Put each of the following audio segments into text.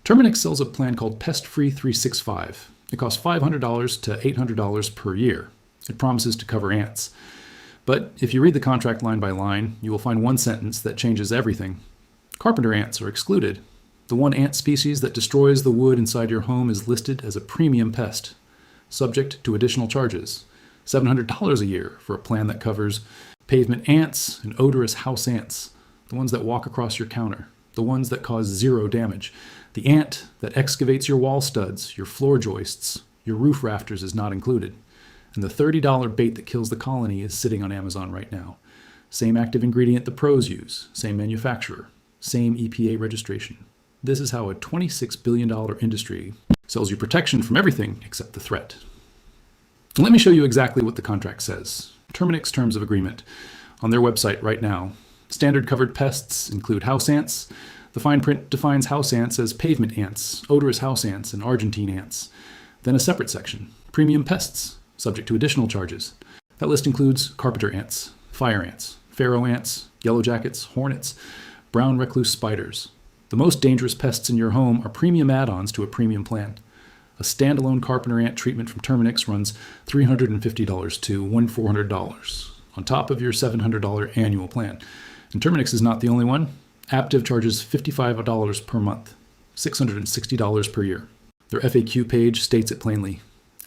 Terminix sells a plan called Pest Free 365. It costs $500 to $800 per year. It promises to cover ants. But if you read the contract line by line, you will find one sentence that changes everything. Carpenter ants are excluded. The one ant species that destroys the wood inside your home is listed as a premium pest, subject to additional charges. $700 a year for a plan that covers pavement ants and odorous house ants, the ones that walk across your counter, the ones that cause zero damage. The ant that excavates your wall studs, your floor joists, your roof rafters is not included. And the $30 bait that kills the colony is sitting on Amazon right now. Same active ingredient the pros use, same manufacturer, same EPA registration. This is how a $26 billion industry sells you protection from everything except the threat. And let me show you exactly what the contract says. Terminix Terms of Agreement. On their website right now. Standard covered pests include house ants. The fine print defines house ants as pavement ants, odorous house ants, and Argentine ants. Then a separate section, premium pests, subject to additional charges. That list includes carpenter ants, fire ants, pharaoh ants, yellow jackets, hornets, brown recluse spiders. The most dangerous pests in your home are premium add-ons to a premium plan. A standalone carpenter ant treatment from Terminix runs $350 to $1,400 on top of your $700 annual plan. And Terminix is not the only one. Aptive charges $55 per month, $660 per year. Their FAQ page states it plainly.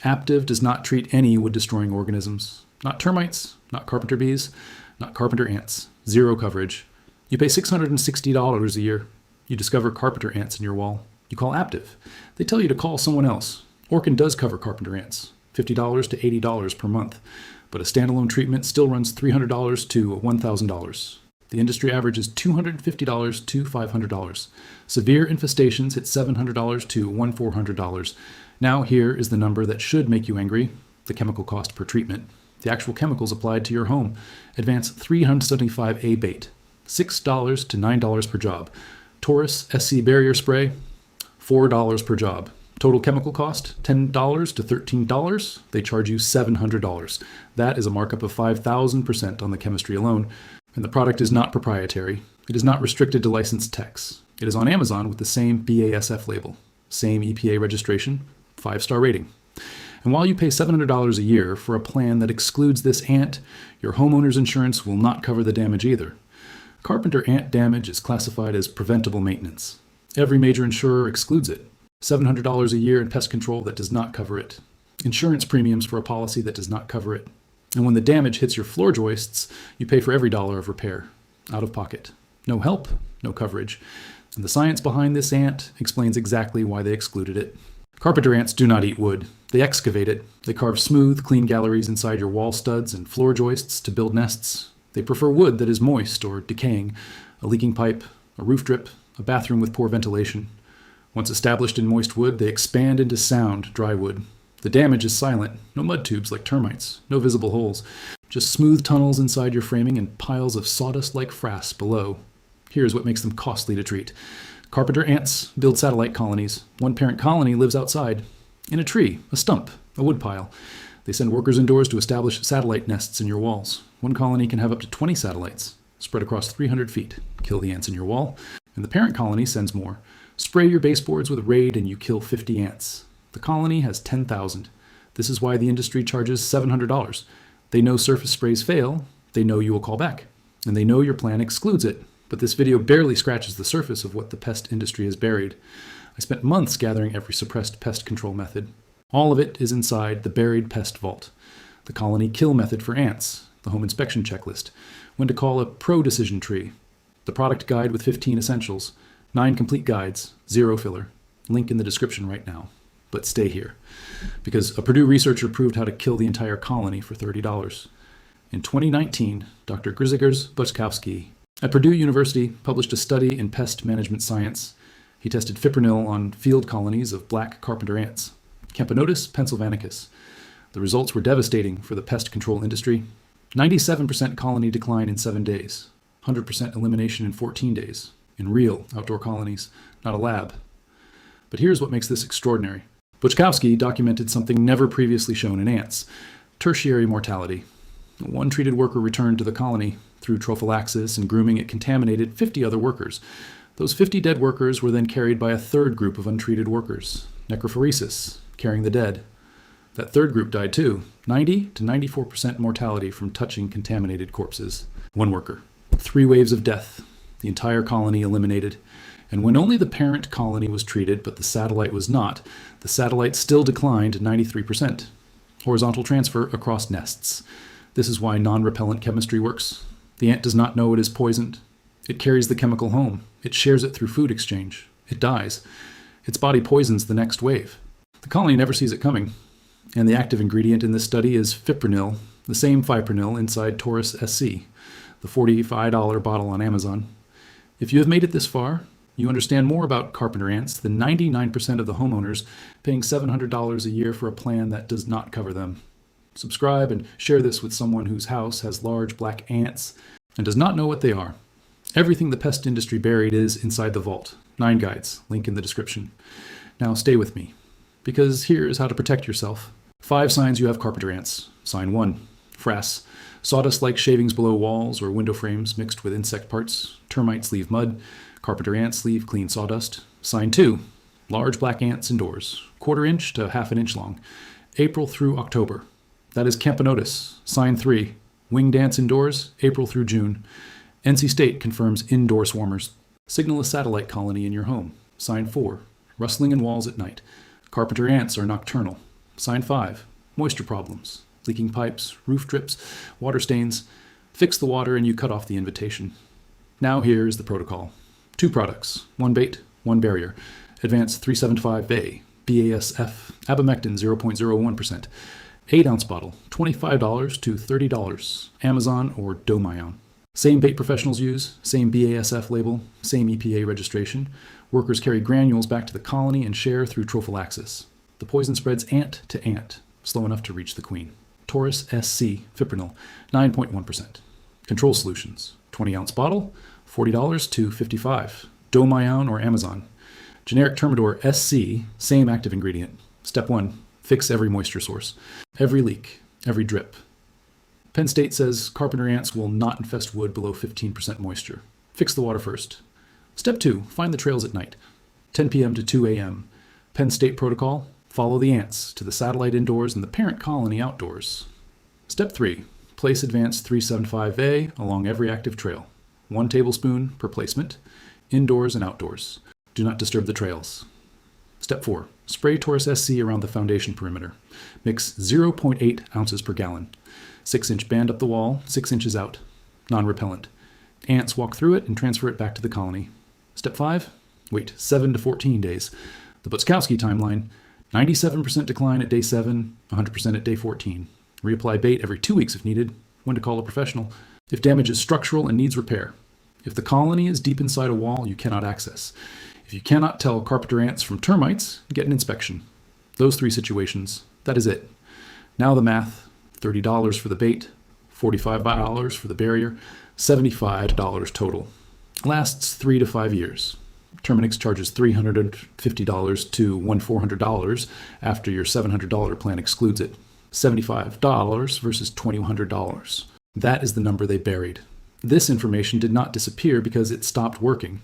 Aptive does not treat any wood-destroying organisms. Not termites, not carpenter bees, not carpenter ants. Zero coverage. You pay $660 a year. You discover carpenter ants in your wall. You call Aptive. They tell you to call someone else. Orkin does cover carpenter ants, $50 to $80 per month, but a standalone treatment still runs $300 to $1,000. The industry average is $250 to $500. Severe infestations hit $700 to $1,400. Now here is the number that should make you angry, the chemical cost per treatment. The actual chemicals applied to your home. Advanced 375A bait, $6 to $9 per job. Taurus SC barrier spray, $4 per job. Total chemical cost, $10 to $13. They charge you $700. That is a markup of 5,000% on the chemistry alone. And the product is not proprietary. It is not restricted to licensed techs. It is on Amazon with the same BASF label, same EPA registration, 5-star rating. And while you pay $700 a year for a plan that excludes this ant, your homeowner's insurance will not cover the damage either. Carpenter ant damage is classified as preventable maintenance. Every major insurer excludes it. $700 a year in pest control that does not cover it. Insurance premiums for a policy that does not cover it. And when the damage hits your floor joists, you pay for every dollar of repair, out of pocket. No help, no coverage. And the science behind this ant explains exactly why they excluded it. Carpenter ants do not eat wood. They excavate it. They carve smooth, clean galleries inside your wall studs and floor joists to build nests. They prefer wood that is moist or decaying, a leaking pipe, a roof drip, a bathroom with poor ventilation. Once established in moist wood, they expand into sound, dry wood. The damage is silent, no mud tubes like termites, no visible holes, just smooth tunnels inside your framing and piles of sawdust-like frass below. Here's what makes them costly to treat. Carpenter ants build satellite colonies. One parent colony lives outside, in a tree, a stump, a woodpile. They send workers indoors to establish satellite nests in your walls. One colony can have up to 20 satellites, spread across 300 feet. Kill the ants in your wall, and the parent colony sends more. Spray your baseboards with Raid and you kill 50 ants. The colony has 10,000. This is why the industry charges $700. They know surface sprays fail. They know you will call back. And they know your plan excludes it. But this video barely scratches the surface of what the pest industry has buried. I spent months gathering every suppressed pest control method. All of it is inside the buried pest vault. The colony kill method for ants, the home inspection checklist, when to call a pro decision tree, the product guide with 15 essentials, 9 complete guides, 0 filler. Link in the description right now. But stay here, because a Purdue researcher proved how to kill the entire colony for $30. In 2019, Dr. Grzegorz Boczkowski at Purdue University published a study in pest management science. He tested fipronil on field colonies of black carpenter ants, Camponotus pennsylvanicus. The results were devastating for the pest control industry. 97% colony decline in 7 days, 100% elimination in 14 days, in real outdoor colonies, not a lab. But here's what makes this extraordinary. Boczkowski documented something never previously shown in ants, tertiary mortality. One treated worker returned to the colony. Through trophallaxis and grooming, it contaminated 50 other workers. Those 50 dead workers were then carried by a third group of untreated workers, necrophoresis, carrying the dead. That third group died too, 90 to 94% mortality from touching contaminated corpses. One worker. 3 waves of death, the entire colony eliminated. And when only the parent colony was treated but the satellite was not, the satellite still declined 93%. Horizontal transfer across nests. This is why non-repellent chemistry works. The ant does not know it is poisoned. It carries the chemical home. It shares it through food exchange. It dies. Its body poisons the next wave. The colony never sees it coming. And the active ingredient in this study is fipronil, the same fipronil inside Taurus SC, the $45 bottle on Amazon. If you have made it this far, you understand more about carpenter ants than 99% of the homeowners paying $700 a year for a plan that does not cover them. Subscribe and share this with someone whose house has large black ants and does not know what they are. Everything the pest industry buried is inside the vault. 9 guides, link in the description. Now stay with me, because here is how to protect yourself. 5 signs you have carpenter ants. Sign 1, frass. Sawdust-like shavings below walls or window frames mixed with insect parts. Termites leave mud. Carpenter ants leave clean sawdust. Sign 2, large black ants indoors, 1/4 inch to 1/2 inch long, April through October. That is Camponotus. Sign 3, winged ants indoors, April through June. NC State confirms indoor swarmers. Signal a satellite colony in your home. Sign 4, rustling in walls at night. Carpenter ants are nocturnal. Sign 5, moisture problems, leaking pipes, roof drips, water stains. Fix the water and you cut off the invitation. Now here is the protocol. 2 products, 1 bait, 1 barrier. Advanced 375A, BASF, abamectin 0.01%. 8-ounce bottle, $25 to $30, Amazon or Domion. Same bait professionals use, same BASF label, same EPA registration. Workers carry granules back to the colony and share through trophallaxis. The poison spreads ant to ant, slow enough to reach the queen. Taurus SC, fipronil, 9.1%. Control solutions, 20-ounce bottle, $40 to $55, Domion or Amazon. Generic Terminix SC, same active ingredient. Step 1, fix every moisture source, every leak, every drip. Penn State says carpenter ants will not infest wood below 15% moisture. Fix the water first. Step 2, find the trails at night, 10 p.m. to 2 a.m. Penn State protocol, follow the ants to the satellite indoors and the parent colony outdoors. Step 3, place advanced 375A along every active trail. 1 tablespoon per placement, indoors and outdoors. Do not disturb the trails. Step 4, spray Taurus SC around the foundation perimeter. Mix 0.8 ounces per gallon. 6-inch band up the wall, 6 inches out. Non-repellent. Ants walk through it and transfer it back to the colony. Step 5, wait 7 to 14 days. The Butzkowski timeline, 97% decline at day 7, 100% at day 14. Reapply bait every 2 weeks if needed. When to call a professional. If damage is structural and needs repair. If the colony is deep inside a wall you cannot access. If you cannot tell carpenter ants from termites, get an inspection. Those 3 situations, that is it. Now the math, $30 for the bait, $45 for the barrier, $75 total. Lasts 3 to 5 years. Terminix charges $350 to $1,400 after your $700 plan excludes it. $75 versus $2,100. That is the number they buried. This information did not disappear because it stopped working.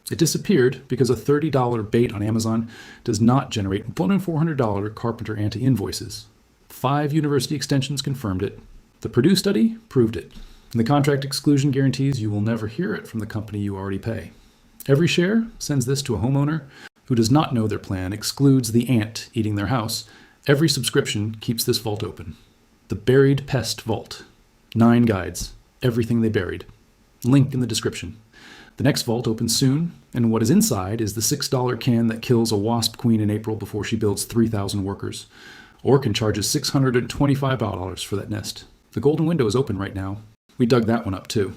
It disappeared because a $30 bait on Amazon does not generate $1,400 carpenter ante invoices. 5 university extensions confirmed it. The Purdue study proved it. And the contract exclusion guarantees you will never hear it from the company you already pay. Every share sends this to a homeowner who does not know their plan excludes the ant eating their house. Every subscription keeps this vault open. The Buried Pest Vault. 9 guides. Everything they buried. Link in the description. The next vault opens soon, and what is inside is the $6 can that kills a wasp queen in April before she builds 3,000 workers. Orkin charges $625 for that nest. The golden window is open right now. We dug that one up too.